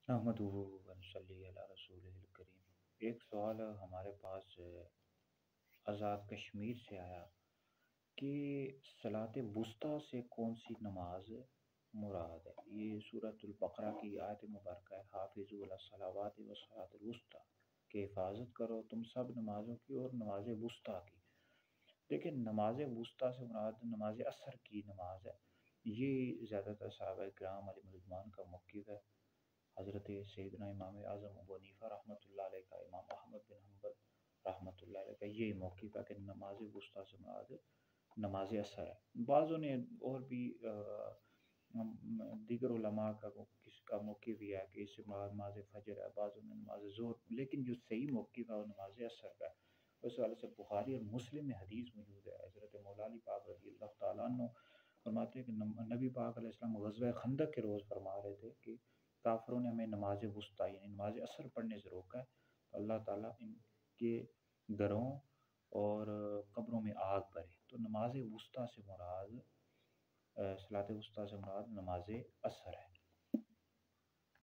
نحمدہ ونصلی علی رسولہ الکریم۔ ایک سوال ہمارے پاس آزاد کشمیر سے آیا کہ صلاۃ وسطیٰ سے کون سی نماز مراد ہے؟ یہ سورۃ البقرہ کی آیت مبارکہ ہے، حافظوا علی الصلوات والصلاۃ الوسطیٰ، کہ حفاظت کرو تم سب نمازوں کی اور نماز وسطیٰ کی۔ لیکن نماز وسطیٰ سے مراد نماز عصر کی نماز ہے۔ یہ زیادہ تر صحابہ کرام علیہ رضوان کا موقف ہے۔ حضرت سیدنا امام اعظم ابو حنیفہ رحمۃ اللہ علیہ کا، امام احمد بن حنبل رحمۃ اللہ علیہ کا یہ موقف ہے کہ نماز وسطیٰ سے مراد نماز عصر ہے۔ بعضوں نے اور بھی دیگر علماء کا کس کا موقف بھی ہے کہ اس سے مراد نماز فجر ہے، بعضوں نے نماز ظہر، لیکن جو صحیح موقف ہے وہ نماز عصر کا ہے۔ اس حوالے سے بخاری اور مسلم میں حدیث موجود ہے۔ حضرت مولا علی پاک رضی اللہ تعالیٰ عنہ فرماتے ہیں کہ نبی پاک علیہ السلام غزوہ خندق کے روز فرما رہے تھے کہ کافروں نے ہمیں نماز وسطیٰ یعنی نماز عصر پڑھنے سے روکا ہے، تو اللہ تعالیٰ ان کے گھروں اور قبروں میں آگ بھرے۔ تو نماز وسطیٰ سے مراد صلاۃ وسطیٰ سے مراد نماز عصر ہے۔